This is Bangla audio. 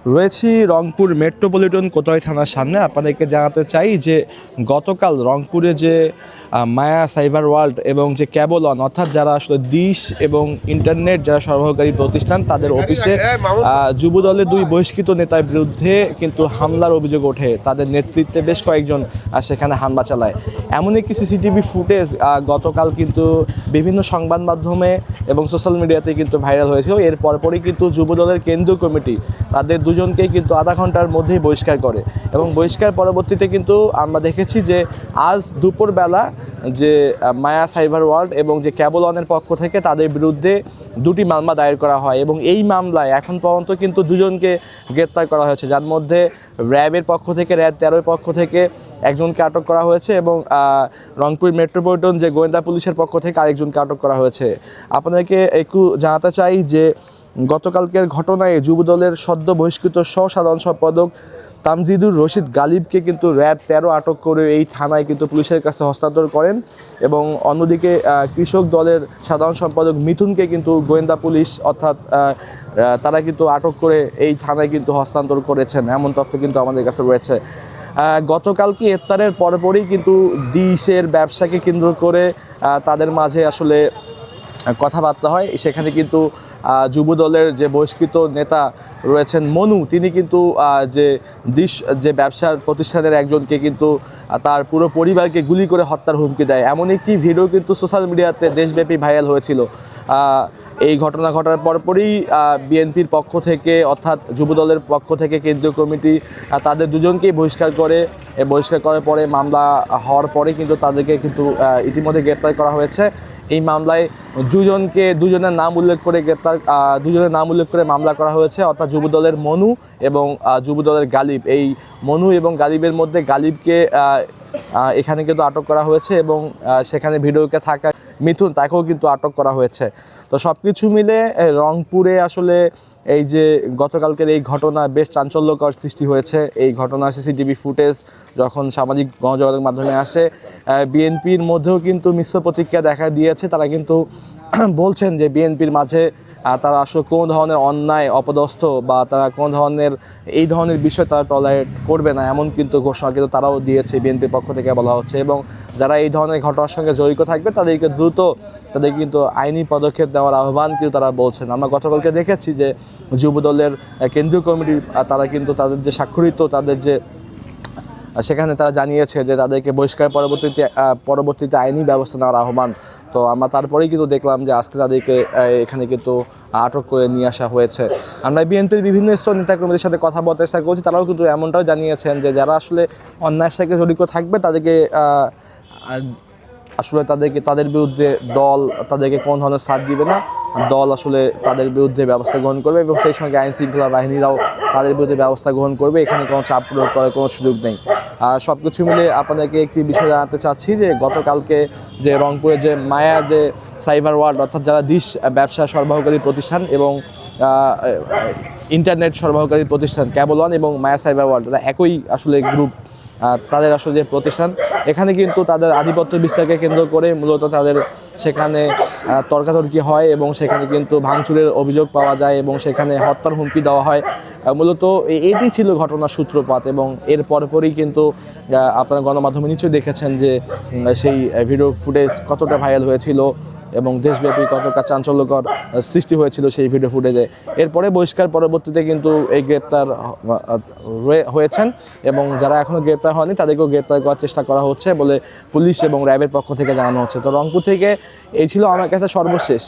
রয়েছি রংপুর মেট্রোপলিটন কোতোয়ালি থানার সামনে। আপনাদেরকে জানাতে চাই যে গতকাল রংপুরে যে মায়া সাইবার ওয়ার্ল্ড এবং যে ক্যাবল অন অর্থাৎ যারা আসলে ডিশ এবং ইন্টারনেট যারা সরবরাহকারী প্রতিষ্ঠান তাদের অফিসে যুবদলের দুই বহিষ্কৃত নেতার বিরুদ্ধে কিন্তু হামলার অভিযোগ ওঠে। তাদের নেতৃত্বে বেশ কয়েকজন সেখানে হামলা চালায়। এমনই কি সিসিটিভি ফুটেজ গতকাল কিন্তু বিভিন্ন সংবাদ মাধ্যমে এবং সোশ্যাল মিডিয়াতে কিন্তু ভাইরাল হয়েছিল। এর পরপরই কিন্তু যুবদলের কেন্দ্রীয় কমিটি তাদের দুজনকেই কিন্তু আধা ঘন্টার মধ্যেই বহিষ্কার করে এবং বহিষ্কার পরবর্তীতে কিন্তু আমরা দেখেছি যে আজ দুপুরবেলা যে মায়া সাইবার ওয়ার্ল্ড এবং যে ক্যাবল অনের পক্ষ থেকে তাদের বিরুদ্ধে দুটি মামলা দায়ের করা হয় এবং এই মামলায় এখন পর্যন্ত কিন্তু দুজনকে গ্রেপ্তার করা হয়েছে, যার মধ্যে র্যাবের পক্ষ থেকে র্যাব 13-এর পক্ষ থেকে একজনকে আটক করা হয়েছে এবং রংপুর মেট্রোপলিটন যে গোয়েন্দা পুলিশের পক্ষ থেকে আরেকজনকে আটক করা হয়েছে। আপনাদেরকে একটু জানাতে চাই যে গতকালকের ঘটনায় যুবদলের সদ্য বহিষ্কৃত সাধারণ সম্পাদক তামজিদুর রশিদ গালিবকে কিন্তু র্যাব 13 আটক করে এই থানায় কিন্তু পুলিশের কাছে হস্তান্তর করেন এবং অন্যদিকে কৃষক দলের সাধারণ সম্পাদক মিথুনকে কিন্তু গোয়েন্দা পুলিশ অর্থাৎ তারা কিন্তু আটক করে এই থানায় কিন্তু হস্তান্তর করেছেন, এমন তথ্য কিন্তু আমাদের কাছে রয়েছে। গতকালকে ইফতারের পরপরই কিন্তু ডিশের ব্যবসাকে কেন্দ্র করে তাদের মাঝে আসলে কথাবার্তা হয়। সেখানে কিন্তু যুবদলের যে বহিষ্কৃত নেতা রয়েছেন মনু, তিনি কিন্তু যে ব্যবসার প্রতিষ্ঠানের একজনকে কিন্তু তার পুরো পরিবারকে গুলি করে হত্যার হুমকি দেয়। এমন একটি ভিডিও কিন্তু সোশ্যাল মিডিয়াতে দেশব্যাপী ভাইরাল হয়েছিল। এই ঘটনা ঘটার পরপরই বিএনপির পক্ষ থেকে অর্থাৎ যুবদলের পক্ষ থেকে কেন্দ্রীয় কমিটি তাদের দুজনকেই বহিষ্কার করে। বহিষ্কার করার পরে মামলা হওয়ার পরে কিন্তু তাদেরকে কিন্তু ইতিমধ্যে গ্রেপ্তার করা হয়েছে। এই মামলায় দুজনের নাম উল্লেখ করে মামলা করা হয়েছে, অর্থাৎ যুবদলের মনু এবং যুবদলের গালিব। এই মনু এবং গালিবের মধ্যে গালিবকে এখানে কিন্তু আটক করা হয়েছে এবং সেখানে ভিডিওকে থাকা মিথুন তাকেও কিন্তু আটক করা হয়েছে। তো সব কিছু মিলে রংপুরে আসলে এই যে গতকালকের এই ঘটনা বেশ চাঞ্চল্যকর সৃষ্টি হয়েছে। এই ঘটনার সিসিটিভি ফুটেজ যখন সামাজিক গণযোগাযোগ মাধ্যমে আসে, বিএনপির মধ্যেও কিন্তু মিশ্র প্রতিক্রিয়া দেখা দিয়েছে। তারা কিন্তু বলছেন যে বিএনপির মাঝে তারা আসলে কোনো ধরনের অন্যায় অপদস্থ বা তারা কোনো ধরনের এই ধরনের বিষয় তারা টলারেট করবে না, এমন কিন্তু ঘোষণা কিন্তু তারাও দিয়েছে, বিএনপির পক্ষ থেকে বলা হচ্ছে। এবং যারা এই ধরনের ঘটনার সঙ্গে জড়িত থাকবে তাদেরকে দ্রুত কিন্তু আইনি পদক্ষেপ দেওয়ার আহ্বান কিন্তু তারা বলছেন। আমরা গতকালকে দেখেছি যে যুবদলের কেন্দ্রীয় কমিটি তারা কিন্তু তাদের যে স্বাক্ষরিত তাদের যে সেখানে তারা জানিয়েছে যে তাদেরকে বহিষ্কার পরবর্তীতে আইনি ব্যবস্থা নেওয়ার আহ্বান। তো আমরা তারপরেই কিন্তু দেখলাম যে আজকে তাদেরকে এখানে কিন্তু আটক করে নিয়ে আসা হয়েছে। আমরা বিএনপির বিভিন্ন স্তর নেতাকর্মীদের সাথে কথা বলার চেষ্টা করছি, তারাও কিন্তু এমনটাও জানিয়েছেন যে যারা আসলে অন্যায়ের সাথে জড়িত থাকবে তাদেরকে আসলে তাদের বিরুদ্ধে দল তাদেরকে কোনো ধরনের ছাড় দিবে না, দল আসলে তাদের বিরুদ্ধে ব্যবস্থা গ্রহণ করবে এবং সেই সঙ্গে আইন শৃঙ্খলা বাহিনীরাও তাদের বিরুদ্ধে ব্যবস্থা গ্রহণ করবে। এখানে কোনো চাপ প্রয়োগ করার কোনো সুযোগ নেই। সব কিছু মিলে আপনাদেরকে একটি বিষয় জানাতে চাচ্ছি যে গতকালকে যে রংপুরে যে মায়া যে সাইবার ওয়ার্ল্ড অর্থাৎ যারা ডিশ ব্যবসা সরবরাহকারী প্রতিষ্ঠান এবং ইন্টারনেট সরবরাহকারী প্রতিষ্ঠান ক্যাবল অন এবং মায়া সাইবার ওয়ার্ল্ড তারা একই আসলে গ্রুপ, তাদের আসলে যে প্রতিষ্ঠান এখানে কিন্তু তাদের আধিপত্য বিস্তারকে কেন্দ্র করে মূলত তাদের সেখানে তর্কাতর্কি হয় এবং সেখানে কিন্তু ভাঙচুরের অভিযোগ পাওয়া যায় এবং সেখানে হত্যার হুমকি দেওয়া হয়। মূলত এটি ছিল ঘটনার সূত্রপাত এবং এর পরপরই কিন্তু আপনারা গণমাধ্যমে নিশ্চয়ই দেখেছেন যে সেই ভিডিও ফুটেজ কতটা ভাইরাল হয়েছিল এবং দেশব্যাপী কতটা চাঞ্চল্যকর সৃষ্টি হয়েছিল সেই ভিডিও ফুটেজে। এরপরে বহিষ্কার পরবর্তীতে কিন্তু এই গ্রেপ্তার হয়েছেন এবং যারা এখনও গ্রেপ্তার হয়নি তাদেরকেও গ্রেপ্তার করার চেষ্টা করা হচ্ছে বলে পুলিশ এবং র্যাবের পক্ষ থেকে জানানো হচ্ছে। তো রংপুর থেকে এই ছিল আমার কাছে সর্বশেষ।